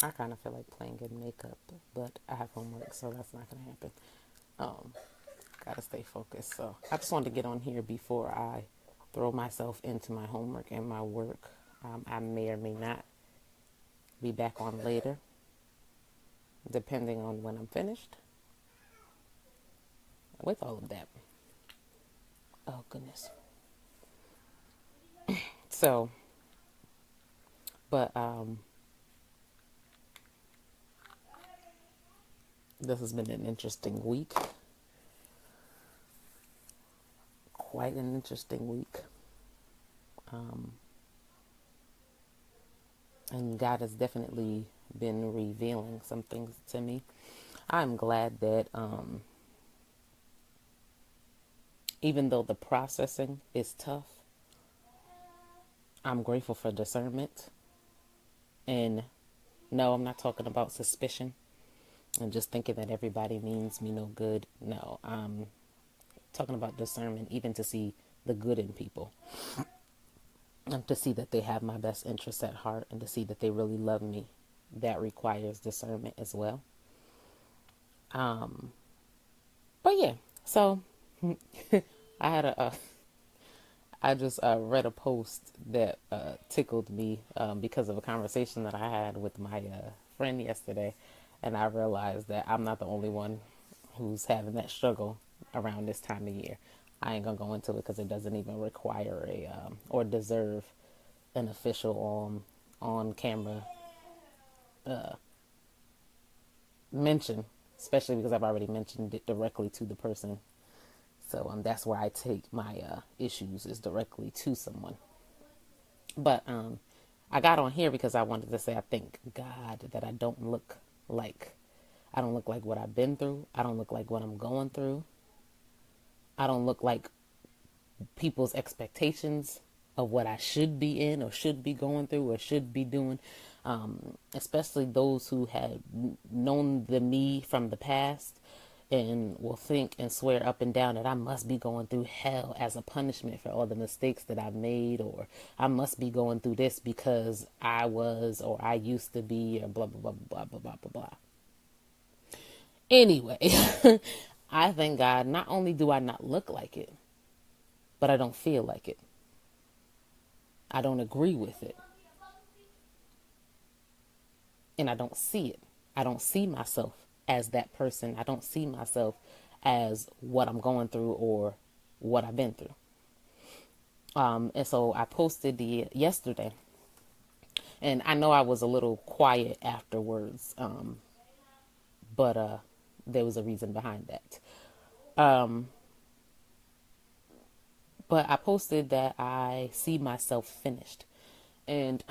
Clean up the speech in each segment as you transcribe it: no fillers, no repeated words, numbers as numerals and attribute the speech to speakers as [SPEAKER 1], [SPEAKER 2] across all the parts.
[SPEAKER 1] I kind of feel like playing good makeup, but I have homework, so that's not going to happen. Um, Gotta stay focused. So I just wanted to get on here before I throw myself into my homework and my work. I may or may not be back on later, depending on when I'm finished with all of that. Oh, goodness. So, but this has been an interesting week. Quite an interesting week. Um, and God has definitely been revealing some things to me. I'm glad that even though the processing is tough, I'm grateful for discernment. And no, I'm not talking about suspicion and just thinking that everybody means me no good. No, I'm talking about discernment, even to see the good in people, and to see that they have my best interests at heart, and to see that they really love me. That requires discernment as well. Um, but yeah, so I had I just read a post that tickled me because of a conversation that I had with my friend yesterday, and I realized that I'm not the only one who's having that struggle around this time of year. I ain't gonna go into it because it doesn't even require a or deserve an official on camera mention, especially because I've already mentioned it directly to the person. So that's where I take my issues, is directly to someone. But I got on here because I wanted to say I thank God that I don't look like what I've been through. I don't look like what I'm going through. I don't look like people's expectations of what I should be in or should be going through or should be doing. Especially those who had known the me from the past and will think and swear up and down that I must be going through hell as a punishment for all the mistakes that I've made, or I must be going through this because I was or I used to be, or blah, blah, blah, blah, blah, blah, blah, blah. Anyway, I thank God not only do I not look like it, but I don't feel like it. I don't agree with it. And I don't see it. I don't see myself as that person. I don't see myself as what I'm going through or what I've been through. And so I posted the yesterday, and I know I was a little quiet afterwards, but there was a reason behind that. But I posted that I see myself finished, and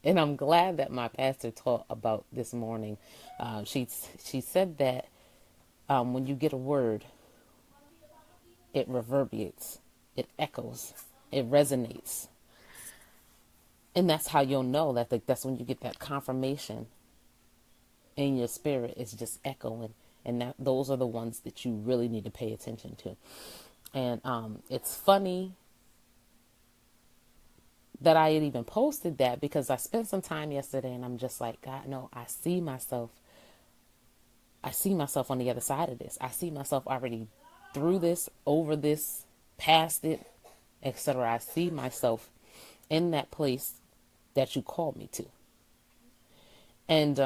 [SPEAKER 1] and I'm glad that my pastor taught about this morning. She said that when you get a word, it reverberates, it echoes, it resonates, and that's how you'll know that that's when you get that confirmation in your spirit. It's just echoing, and that those are the ones that you really need to pay attention to. And it's funny that I had even posted that because I spent some time yesterday, and I'm just like, God, no, I see myself. I see myself on the other side of this. I see myself already through this, over this, past it, etc. I see myself in that place that you called me to. And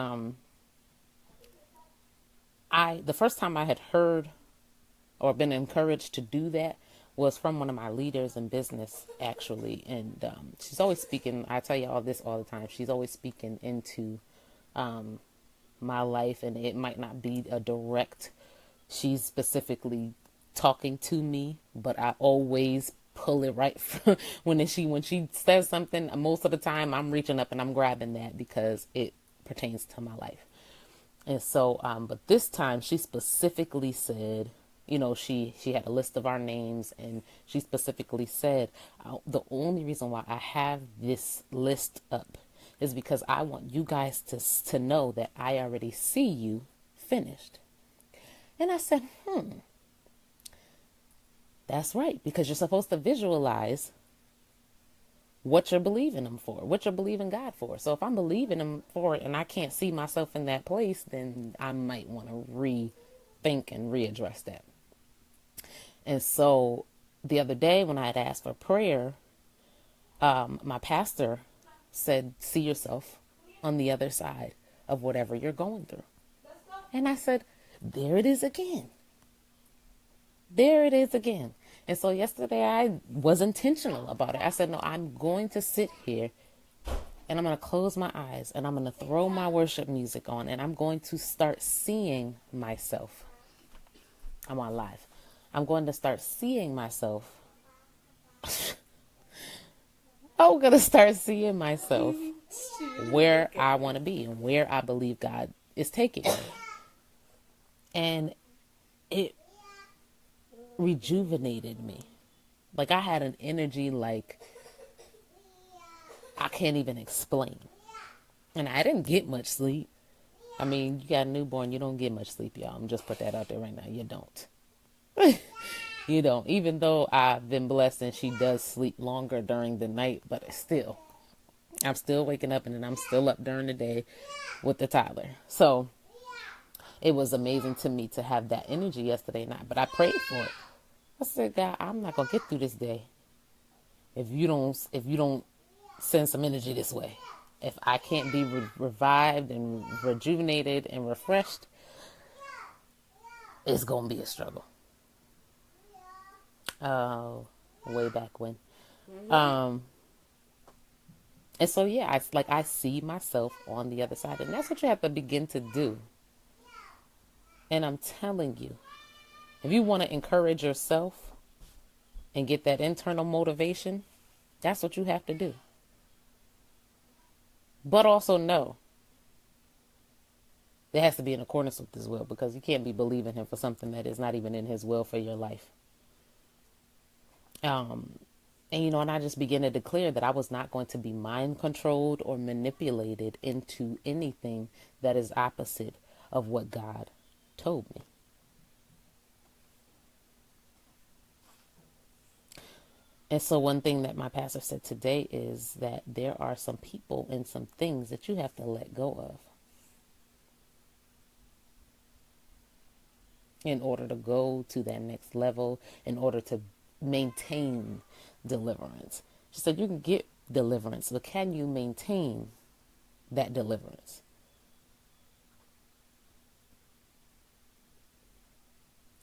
[SPEAKER 1] the first time I had heard or been encouraged to do that was from one of my leaders in business, actually. And she's always speaking. I tell you all this all the time. She's always speaking into my life, and it might not be a direct, she's specifically talking to me, but I always pull it right from when she says something. Most of the time I'm reaching up and I'm grabbing that because it pertains to my life. And so but this time she specifically said, she had a list of our names, and she specifically said, the only reason why I have this list up is because I want you guys to know that I already see you finished. And I said, that's right, because you're supposed to visualize what you're believing him for, what you're believing God for. So if I'm believing him for it and I can't see myself in that place, then I might want to rethink and readdress that. And so the other day when I had asked for prayer, my pastor said, see yourself on the other side of whatever you're going through. And I said, there it is again. There it is again. And so yesterday I was intentional about it. I said, no, I'm going to sit here and I'm going to close my eyes and I'm going to throw my worship music on and I'm going to start seeing myself. I'm on live. I'm going to start seeing myself. I'm going to start seeing myself where I want to be and where I believe God is taking me. And it rejuvenated me. Like I had an energy like I can't even explain. And I didn't get much sleep. I mean, you got a newborn, you don't get much sleep, y'all. I'm just put that out there right now. You don't. You don't. Even though I've been blessed and she does sleep longer during the night, but still, I'm still waking up and then I'm still up during the day with the toddler. So it was amazing to me to have that energy yesterday night, but I prayed for it. I said, God, I'm not going to get through this day if you don't send some energy this way. If I can't be revived and rejuvenated and refreshed, it's going to be a struggle. Oh, way back when. And so, yeah, I see myself on the other side. And that's what you have to begin to do. And I'm telling you, if you want to encourage yourself and get that internal motivation, that's what you have to do. But also know there has to be in accordance with his will, because you can't be believing him for something that is not even in his will for your life. And and I just began to declare that I was not going to be mind controlled or manipulated into anything that is opposite of what God told me. And so one thing that my pastor said today is that there are some people and some things that you have to let go of in order to go to that next level, in order to maintain deliverance. She said you can get deliverance, but can you maintain that deliverance?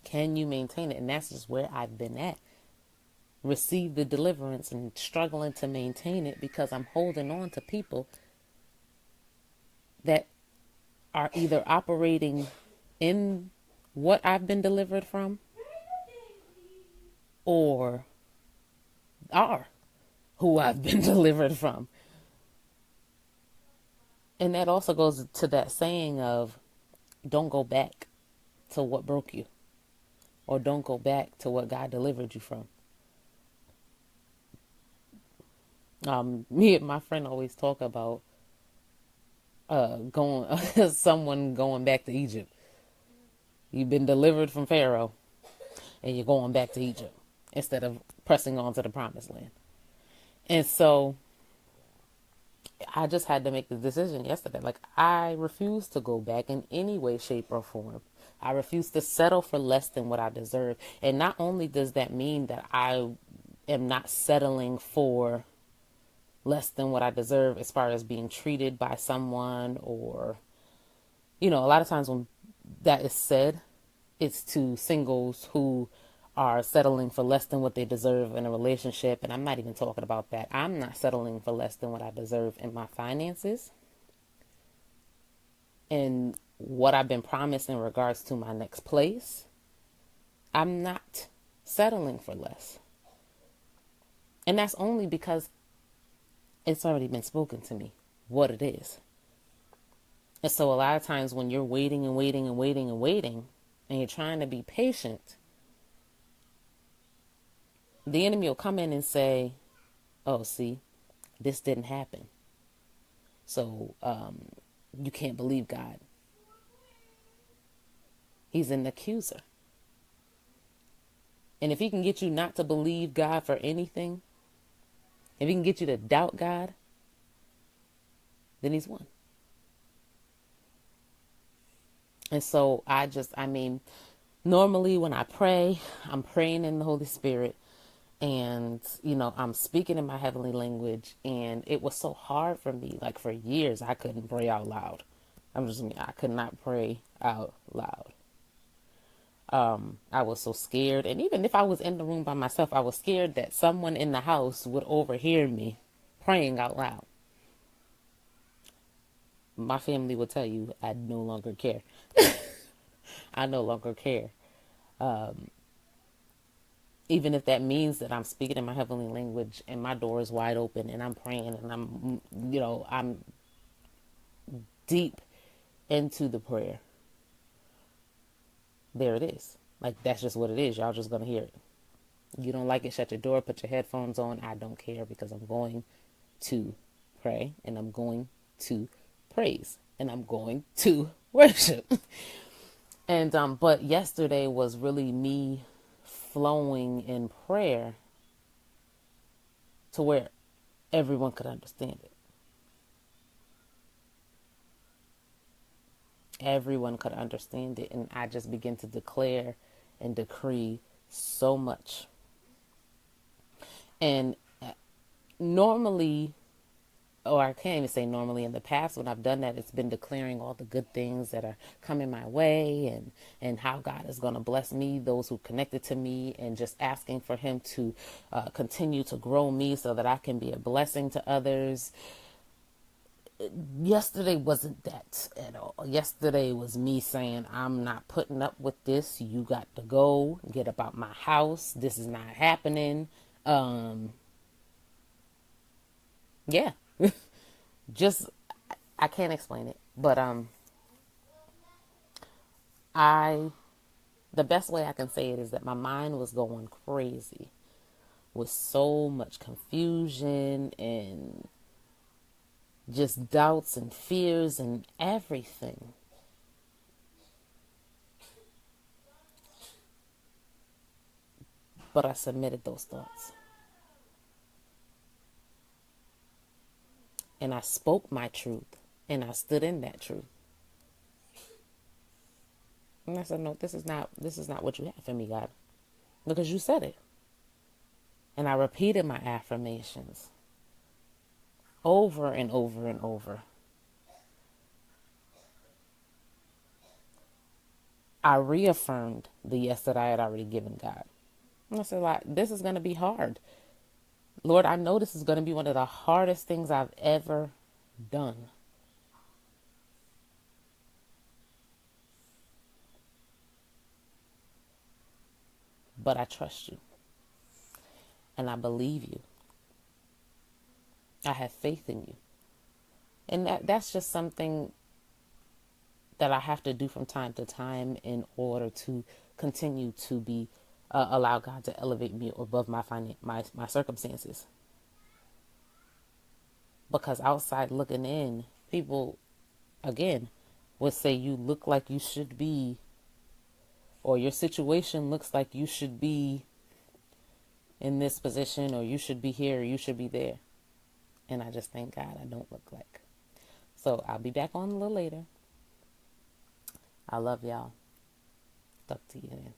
[SPEAKER 1] Can you maintain it? And that's just where I've been at. Receive the deliverance and struggling to maintain it because I'm holding on to people that are either operating in what I've been delivered from or are who I've been delivered from. And that also goes to that saying of don't go back to what broke you, or don't go back to what God delivered you from. Me and my friend always talk about someone going back to Egypt. You've been delivered from Pharaoh and you're going back to Egypt instead of pressing on to the promised land. And so I just had to make the decision yesterday. Like, I refuse to go back in any way, shape, or form. I refuse to settle for less than what I deserve. And not only does that mean that I am not settling for less than what I deserve as far as being treated by someone, or, a lot of times when that is said, it's to singles who are settling for less than what they deserve in a relationship. And I'm not even talking about that. I'm not settling for less than what I deserve in my finances and what I've been promised in regards to my next place. I'm not settling for less. And that's only because it's already been spoken to me what it is. And so a lot of times when you're waiting and waiting and waiting and waiting, and you're trying to be patient, the enemy will come in and say, oh, see, this didn't happen. So you can't believe God. He's an accuser. And if he can get you not to believe God for anything, If he can get you to doubt God, then he's won. And so normally when I pray, I'm praying in the Holy Spirit, and I'm speaking in my heavenly language, and it was so hard for me. Like for years I couldn't pray out loud. I could not pray out loud. I was so scared, and even if I was in the room by myself, I was scared that someone in the house would overhear me praying out loud. My family would tell you I no longer care. I no longer care. Even if that means that I'm speaking in my heavenly language and my door is wide open and I'm praying and I'm deep into the prayer. There it is. Like, that's just what it is. Y'all just going to hear it. You don't like it, shut your door, put your headphones on. I don't care, because I'm going to pray and I'm going to praise and I'm going to worship. And but yesterday was really me flowing in prayer to where everyone could understand it. Everyone could understand it, and I just began to declare and decree so much. And normally, or I can't even say normally, in the past when I've done that, it's been declaring all the good things that are coming my way, and how God is going to bless me, those who connected to me, and just asking for him to continue to grow me so that I can be a blessing to others. Yesterday wasn't that at all. Yesterday was me saying, I'm not putting up with this. You got to go. Get up out my house. This is not happening. Yeah. Just, I can't explain it. But the best way I can say it is that my mind was going crazy with so much confusion and just doubts and fears and everything. But I submitted those thoughts. And I spoke my truth. And I stood in that truth. And I said, no, this is not what you have for me, God. Because you said it. And I repeated my affirmations over and over and over. I reaffirmed the yes that I had already given God. And I said, like, this is going to be hard. Lord, I know this is going to be one of the hardest things I've ever done. But I trust you. And I believe you. I have faith in you. And that's just something that I have to do from time to time in order to continue to be allow God to elevate me above my circumstances. Because outside looking in, people, again, would say you look like you should be, or your situation looks like you should be in this position, or you should be here, or you should be there. And I just thank God I don't look like. So I'll be back on a little later. I love y'all. Talk to you then.